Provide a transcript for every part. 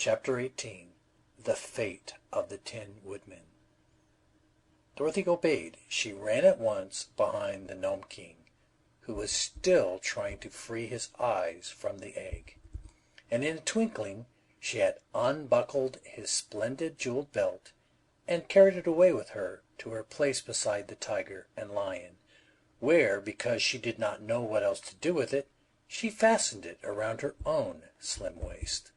Chapter 18. The Fate of the Tin Woodman. Dorothy obeyed. She ran at once behind the Gnome King, who was still trying to free his eyes from the egg, and in a twinkling she had unbuckled his splendid jeweled belt and carried it away with her to her place beside the tiger and lion, where, because she did not know what else to do with it, she fastened it around her own slim waist.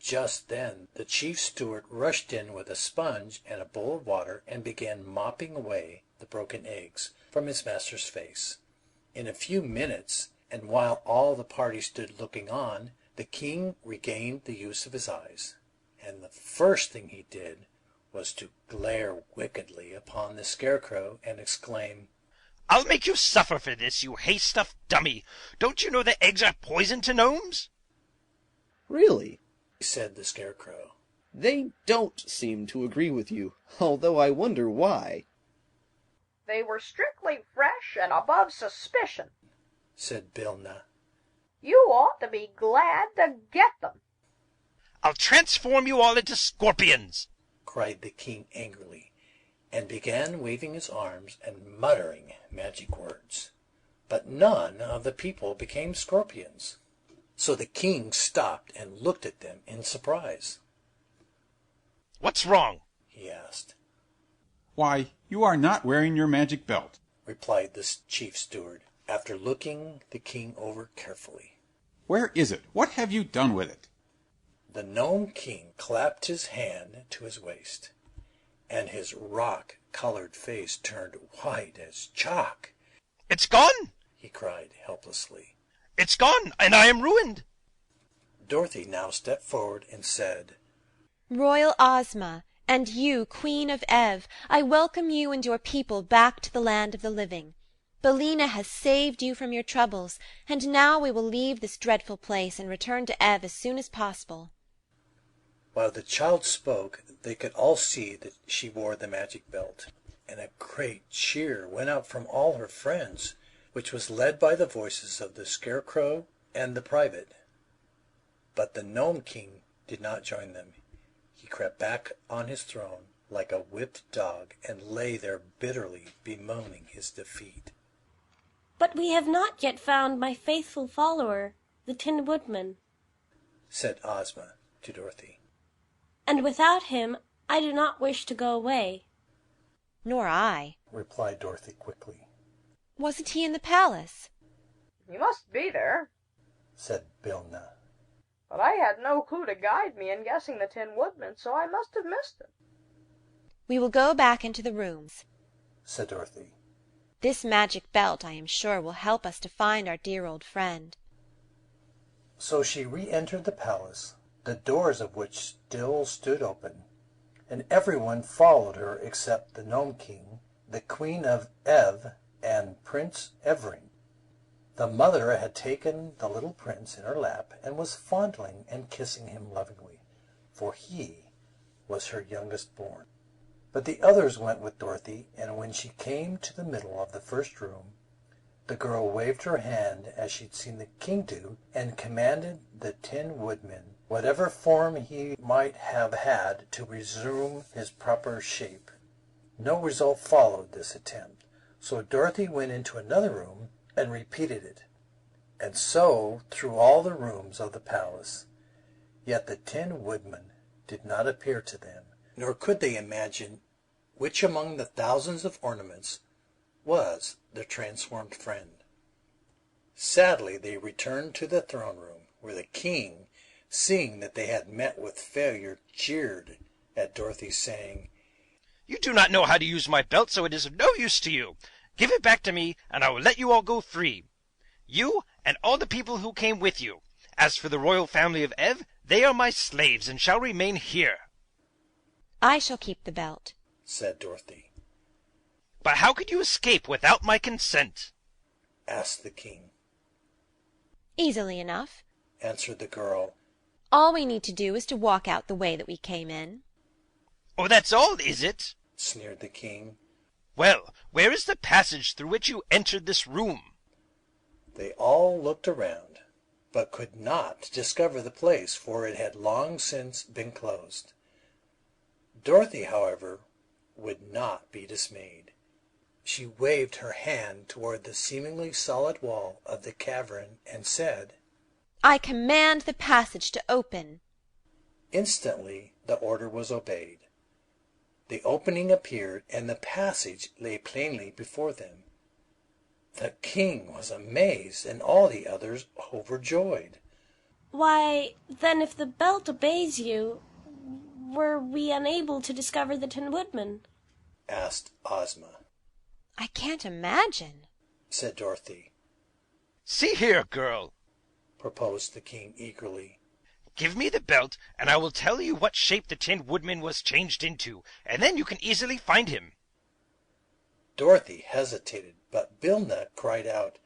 Just then the chief steward rushed in with a sponge and a bowl of water and began mopping away the broken eggs from his master's face. In a few minutes, and while all the party stood looking on, the king regained the use of his eyes, and the first thing he did was to glare wickedly upon the Scarecrow and exclaim, "I'll make you suffer for this, you hay-stuffed dummy! Don't you know that eggs are poison to gnomes?" "Really?" said the Scarecrow. "They don't seem to agree with you, although I wonder why." "They were strictly fresh and above suspicion," said Bilna. "You ought to be glad to get them." "I'll transform you all into scorpions!" cried the king angrily, and began waving his arms and muttering magic words. But none of the people became scorpions. So the king stopped and looked at them in surprise. "What's wrong?" he asked. "Why, you are not wearing your magic belt," replied the chief steward, after looking the king over carefully. "Where is it? What have you done with it?" The Gnome King clapped his hand to his waist, and his rock-colored face turned white as chalk. "It's gone!" he cried helplessly. "It's gone, and I am ruined!" Dorothy now stepped forward and said, "Royal Ozma, and you, Queen of Ev, I welcome you and your people back to the land of the living. Billina has saved you from your troubles, and now we will leave this dreadful place and return to Ev as soon as possible." While the child spoke, they could all see that she wore the magic belt, and a great cheer went up from all her friends, which was led by the voices of the Scarecrow and the private. But the Gnome King did not join them. He crept back on his throne like a whipped dog and lay there bitterly bemoaning his defeat. "But we have not yet found my faithful follower, the Tin Woodman," said Ozma to Dorothy. "and without him I do not wish to go away." "Nor I," replied Dorothy quickly. "Wasn't he in the palace?" "He must be there," said Bilna. "but I had no clue to guide me in guessing the Tin Woodman, so I must have missed him." "We will go back into the rooms," said Dorothy. "This magic belt, I am sure, will help us to find our dear old friend." So she re-entered the palace, the doors of which still stood open, and everyone followed her except the Gnome King, the Queen of Ev, and Prince Evring. The mother had taken the little prince in her lap and was fondling and kissing him lovingly, for he was her youngest born. But the others went with Dorothy, and when she came to the middle of the first room, the girl waved her hand as she'd seen the king do, and commanded the Tin Woodman, whatever form he might have had, to resume his proper shape. No result followed this attempt, so Dorothy went into another room and repeated it, and so through all the rooms of the palace. Yet the Tin Woodman did not appear to them, nor could they imagine which among the thousands of ornaments was their transformed friend. Sadly they returned to the throne room, where the king, seeing that they had met with failure, jeered at Dorothy, saying, "You do not know how to use my belt, so it is of no use to you. Give it back to me, and I will let you all go free. You and all the people who came with you. As for the royal family of Ev, they are my slaves and shall remain here." "I shall keep the belt," said Dorothy. "But how could you escape without my consent?" asked the king. "Easily enough," answered the girl. "All we need to do is to walk out the way that we came in." "Oh, that's all, is it?" sneered the king. "Well, where is the passage through which you entered this room?" They all looked around, but could not discover the place, for it had long since been closed. Dorothy, however, would not be dismayed. She waved her hand toward the seemingly solid wall of the cavern and said, "I command the passage to open." Instantly the order was obeyed. The opening appeared, and the passage lay plainly before them. The king was amazed, and all the others overjoyed. Why, then if the belt obeys you, were we unable to discover the Tin Woodman? Asked Ozma. "I can't imagine," said Dorothy. See here, girl, proposed the king eagerly. give me the belt, and I will tell you what shape the Tin Woodman was changed into, and then you can easily find him. Dorothy hesitated, but Bilna cried out,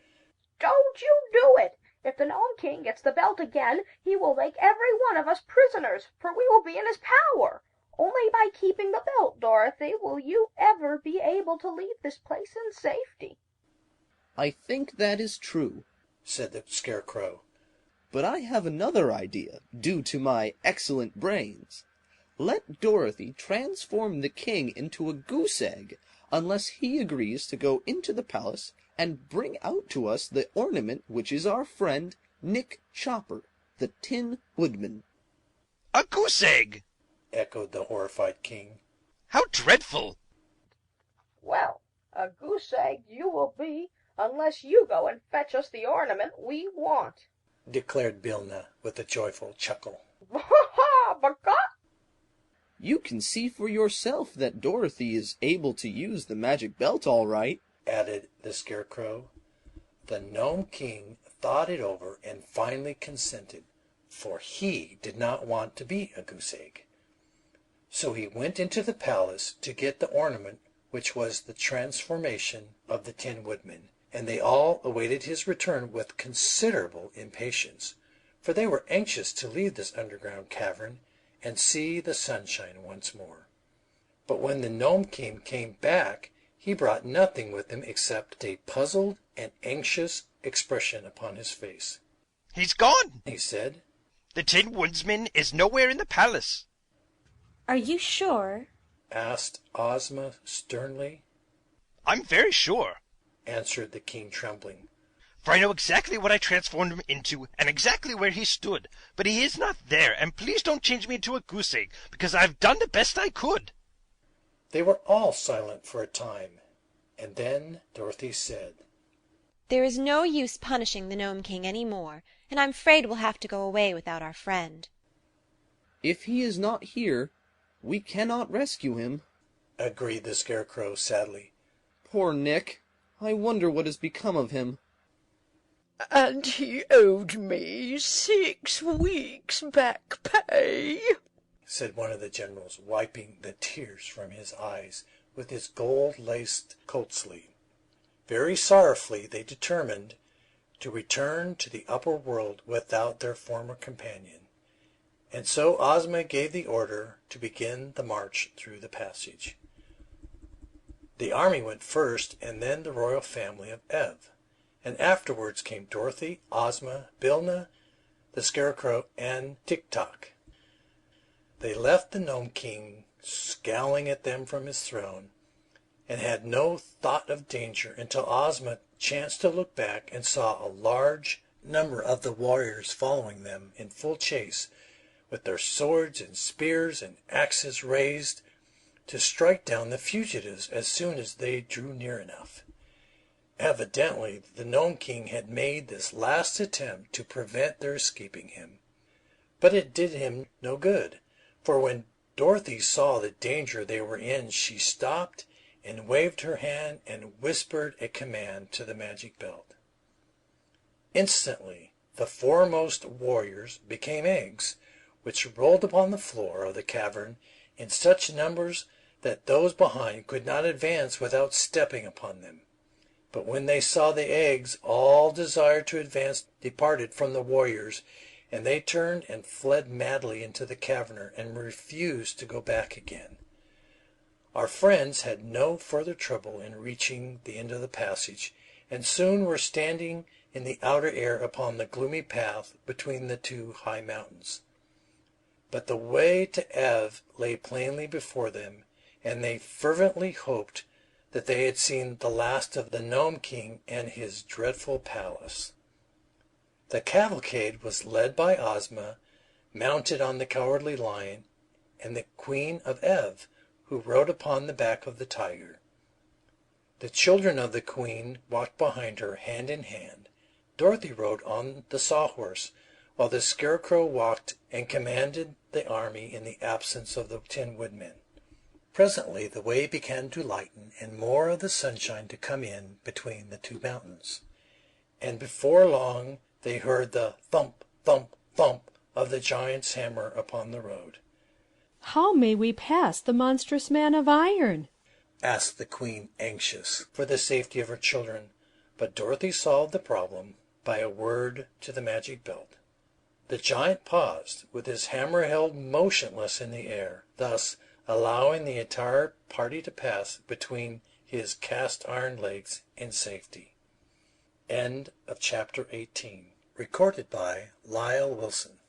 Don't you do it! If the Gnome King gets the belt again, he will make every one of us prisoners, for we will be in his power. Only by keeping the belt, Dorothy, will you ever be able to leave this place in safety. I think that is true, said the Scarecrow. but I have another idea, due to my excellent brains. Let Dorothy transform the king into a goose egg, unless he agrees to go into the palace and bring out to us the ornament which is our friend Nick Chopper, the Tin Woodman. A goose egg! Echoed the horrified king. How dreadful! Well, a goose egg you will be, unless you go and fetch us the ornament we want. Declared Bilna with a joyful chuckle. Ha ha! Baka! You can see for yourself that Dorothy is able to use the magic belt all right, added the Scarecrow. The Gnome King thought it over and finally consented, for he did not want to be a goose egg. So he went into the palace to get the ornament which was the transformation of the Tin Woodman, and they all awaited his return with considerable impatience, for they were anxious to leave this underground cavern and see the sunshine once more. But when the Gnome King came back, he brought nothing with him except a puzzled and anxious expression upon his face. He's gone, he said. The Tin Woodsman is nowhere in the palace. Are you sure? Asked Ozma sternly. I'm very sure, answered the king, trembling. For I know exactly what I transformed him into, and exactly where he stood. But he is not there, and please don't change me into a goose egg, because I've done the best I could. They were all silent for a time, and then Dorothy said, "There is no use punishing the Gnome King any more, and I'm afraid we'll have to go away without our friend." If he is not here, we cannot rescue him, agreed the Scarecrow sadly. Poor Nick. I wonder what has become of him. And he owed me 6 weeks back pay, said one of the generals, wiping the tears from his eyes with his gold-laced coat sleeve. Very sorrowfully they determined to return to the upper world without their former companion, and so Ozma gave the order to begin the march through the passage. The army went first, and then the royal family of Ev, and afterwards came Dorothy, Ozma, Bilna, the Scarecrow, and Tik-Tok. They left the Gnome King scowling at them from his throne, and had no thought of danger until Ozma chanced to look back and saw a large number of the warriors following them in full chase, with their swords and spears and axes raised to strike down the fugitives as soon as they drew near enough. Evidently, the Gnome King had made this last attempt to prevent their escaping him. But it did him no good, for when Dorothy saw the danger they were in, she stopped and waved her hand and whispered a command to the magic belt. Instantly, the foremost warriors became eggs, which rolled upon the floor of the cavern in such numbers that those behind could not advance without stepping upon them. But when they saw the eggs, all desire to advance departed from the warriors, and they turned and fled madly into the cavern and refused to go back again. Our friends had no further trouble in reaching the end of the passage, and soon were standing in the outer air upon the gloomy path between the two high mountains. But the way to Ev lay plainly before them, and they fervently hoped that they had seen the last of the Gnome King and his dreadful palace. The cavalcade was led by Ozma, mounted on the Cowardly Lion, and the Queen of Ev, who rode upon the back of the tiger. The children of the Queen walked behind her hand in hand. Dorothy rode on the Sawhorse, while the Scarecrow walked and commanded the army in the absence of the Tin Woodman. Presently the way began to lighten and more of the sunshine to come in between the two mountains, and before long they heard the thump, thump, thump of the giant's hammer upon the road. "How may we pass the monstrous man of iron?" asked the Queen, anxious for the safety of her children, but Dorothy solved the problem by a word to the magic belt. The giant paused, with his hammer held motionless in the air, thus allowing the entire party to pass between his cast iron legs in safety. End of chapter 18. Recorded by Lyle Wilson.